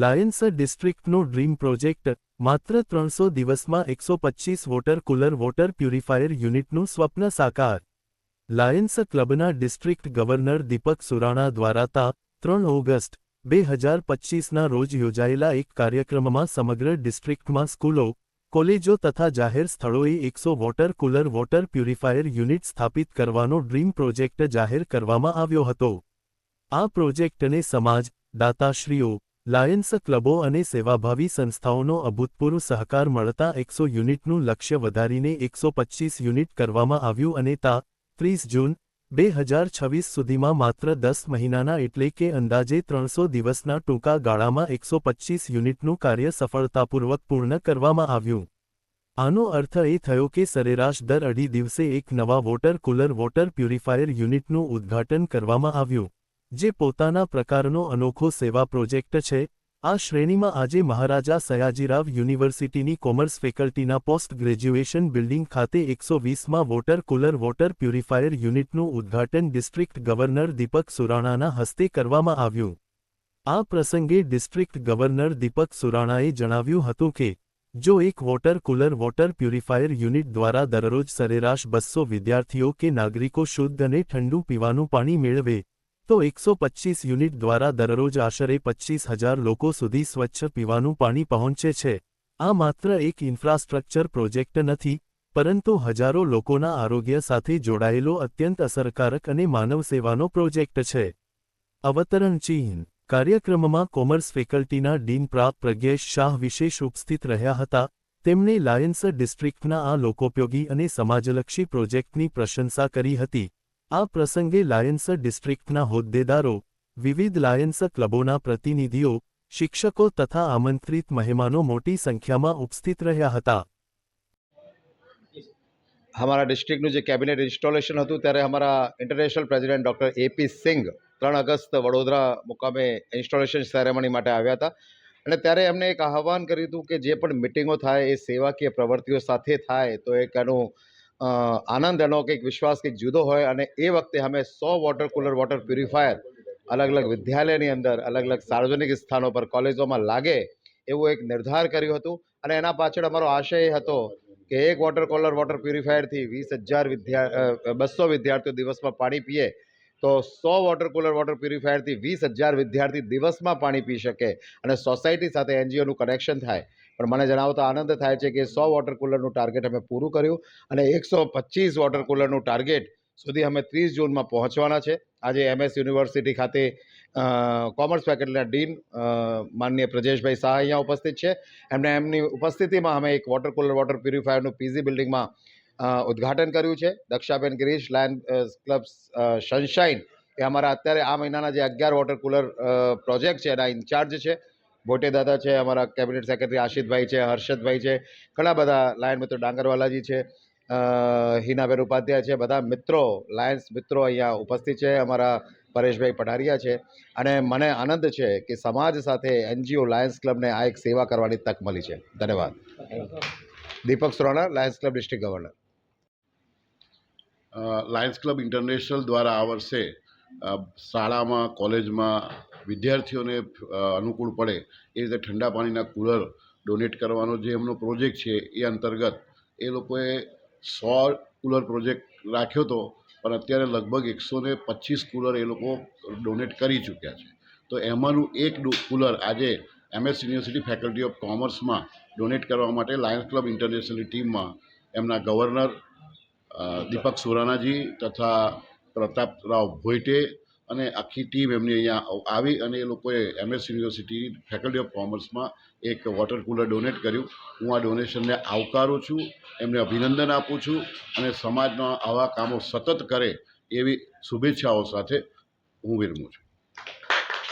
Lions ડિસ્ટ્રિક્ટનો dream project માત્ર 300 દિવસમાં 125 water cooler water purifier યુનિટનું સ્વપ્ન સાકાર. લાયન્સ ક્લબના ડિસ્ટ્રિક્ટ ગવર્નર દીપક સુરાણા દ્વારા તા 3 ઓગસ્ટ 2025ના રોજ યોજાયેલા એક કાર્યક્રમમાં સમગ્ર ડિસ્ટ્રિક્ટમાં સ્કૂલો, કોલેજો તથા જાહેર સ્થળોએ 100 water cooler water purifier unit સ્થાપિત કરવાનો ડ્રીમ પ્રોજેક્ટ જાહેર કરવામાં આવ્યો હતો. આ પ્રોજેક્ટને સમાજ, દાતાશ્રીઓ, લાયન્સ ક્લબો અને સેવાભાવી સંસ્થાઓનો અભૂતપૂર્વ સહકાર મળતા 100 યુનિટનું લક્ષ્ય વધારીને 125 યુનિટ કરવામાં આવ્યું અને તા 30 જૂન 2026 સુધીમાં માત્ર 10 મહિનાના એટલે કે અંદાજે 300 દિવસના ટૂંકા ગાળામાં 125 યુનિટનું કાર્ય સફળતાપૂર્વક પૂર્ણ કરવામાં આવ્યું. આનો અર્થ એ થયો કે સરેરાશ દર અઢી દિવસે એક નવા વોટર કુલર વોટર પ્યુરિફાયર યુનિટનું ઉદ્ઘાટન કરવામાં આવ્યું, જે પોતાના પ્રકારનો અનોખો સેવા પ્રોજેક્ટ છે. આ શ્રેણીમાં આજે મહારાજા સયાજીરાવ યુનિવર્સિટીની કોમર્સ ફેકલ્ટીના પોસ્ટ ગ્રેજ્યુએશન બિલ્ડિંગ ખાતે 120માં વોટર કુલર વોટર પ્યુરિફાયર યુનિટનું ઉદ્ઘાટન ડિસ્ટ્રિક્ટ ગવર્નર દીપક સુરાણાના હસ્તે કરવામાં આવ્યું. આ પ્રસંગે ડિસ્ટ્રિક્ટ ગવર્નર દીપક સુરાણાએ જણાવ્યું હતું કે જો એક water cooler water purifier unit દ્વારા દરરોજ સરેરાશ 200 વિદ્યાર્થીઓ કે નાગરિકો શુદ્ધ અને ઠંડુ પીવાનું પાણી મેળવે, તો 125 યુનિટ દ્વારા દરરોજ આશરે 25,000 લોકો સુધી સ્વચ્છ પીવાનું પાણી પહોંચે છે. આ માત્ર એક ઇન્ફ્રાસ્ટ્રક્ચર પ્રોજેક્ટ નથી, પરંતુ હજારો લોકોના આરોગ્ય સાથે જોડાયેલો અત્યંત અસરકારક અને માનવ સેવાનો પ્રોજેક્ટ છે. અવતરણ ચિહ્ન. કાર્યક્રમમાં કોમર્સ ફેકલ્ટીના ડીન પ્રા. પ્રજ્ઞેશ શાહ વિશેષ ઉપસ્થિત રહ્યા હતા. તેમણે લાયન્સ ડિસ્ટ્રિક્ટના આ લોકોપયોગી અને સમાજલક્ષી પ્રોજેક્ટની પ્રશંસા કરી હતી. આ પ્રસંગે લાયન્સ ડિસ્ટ્રિક્ટના હોદ્દેદારો, વિવિધ લાયન્સ ક્લબોના પ્રતિનિધિઓ, શિક્ષકો તથા આમંત્રિત મહેમાનો મોટી સંખ્યામાં ઉપસ્થિત રહ્યા હતા. हमारा डिस्ट्रिक्ट जो कैबिनेट इंस्टॉलेशन હતું ત્યારે हमारा international president doctor AP Singh 3 અગસ્ત વડોદરા મુકામે ઇન્સ્ટોલેશન સેરેમની માટે આવ્યા હતા અને ત્યારે એમને એક આહવાન કર્યું હતું કે જે પણ મિટિંગો થાય એ સેવાકીય પ્રવૃત્તિઓ સાથે થાય તો એક એનું આનંદ એનો કંઈક વિશ્વાસ કંઈક જુદો હોય. અને એ વખતે અમે 100 વોટર કુલર વોટર પ્યુરિફાયર અલગ અલગ વિદ્યાલયની અંદર, અલગ અલગ સાર્વજનિક સ્થાનો પર, કોલેજોમાં લાગે એવું એક નિર્ધાર કર્યું હતું. અને એના પાછળ અમારો આશય એ હતો કે એક વોટર કુલર વોટર પ્યુરિફાયરથી 200 વિદ્યાર્થીઓ દિવસમાં પાણી પીએ તો 100 વોટર કુલર વોટર પ્યુરિફાયરથી 20,000 વિદ્યાર્થી દિવસમાં પાણી પી શકે અને સોસાયટી સાથે NGOનું કનેક્શન થાય. પણ મને જણાવતા આનંદ થાય છે કે 100 વોટર કુલરનું ટાર્ગેટ અમે પૂરું કર્યું અને 125 વોટર કુલરનું ટાર્ગેટ સુધી અમે 30 જૂનમાં પહોંચવાના છે. આજે MS યુનિવર્સિટી ખાતે કોમર્સ ફેકલ્ટીના ડીન માનનીય પ્રજેશભાઈ શાહ અહીંયા ઉપસ્થિત છે. એમની ઉપસ્થિતિમાં અમે એક વોટર કુલર વોટર પ્યુરિફાયરનું PG બિલ્ડિંગમાં ઉદ્ઘાટન કર્યું છે. દક્ષાબેન ગિરીશ, લાયન ક્લબ સનશાઇન એ અમારા અત્યારે આ મહિનાના જે 11 વોટર કુલર પ્રોજેક્ટ છે એના ઇન્ચાર્જ છે. ભોટે દાદા છે, અમારા કેબિનેટ સેક્રેટરી આશિતભાઈ છે, હર્ષદભાઈ છે, ઘણા બધા લાયન મિત્રો, ડાંગરવાલાજી છે, હિનાબેન ઉપાધ્યાય છે, બધા મિત્રો, લાયન્સ મિત્રો અહીંયા ઉપસ્થિત છે. અમારા પરેશભાઈ પઢારિયા છે. અને મને આનંદ છે કે સમાજ સાથે NGO લાયન્સ ક્લબને આ એક સેવા કરવાની તક મળી છે. ધન્યવાદ. Deepak Surana, lions club district governor. Lions club international દ્વારા આ વર્ષે શાળામાં, કોલેજમાં વિદ્યાર્થીઓને અનુકૂળ પડે એ રીતે ઠંડા પાણીના કુલર ડોનેટ કરવાનો જે એમનો પ્રોજેક્ટ છે એ અંતર્ગત એ લોકોએ 100 કુલર પ્રોજેક્ટ રાખ્યો હતો, પણ અત્યારે લગભગ 125 કુલર એ લોકો ડોનેટ કરી ચૂક્યા છે. તો એમાંનું એક કુલર આજે MS યુનિવર્સિટી ફેકલ્ટી ઓફ કોમર્સમાં ડોનેટ કરવા માટે લાયન્સ ક્લબ ઇન્ટરનેશનલની ટીમમાં એમના ગવર્નર દીપક સુરાણાજી તથા પ્રતાપરાવ ભોઈટે અને આખી ટીમ એમની અહીંયા આવી અને એ લોકોએ MS યુનિવર્સિટી ફેકલ્ટી ઓફ કોમર્સમાં એક વોટર કુલર ડોનેટ કર્યું. હું આ ડોનેશનને આવકારું છું, એમને અભિનંદન આપું છું અને સમાજના આવા કામો સતત કરે એવી શુભેચ્છાઓ સાથે હું વિરમું છું.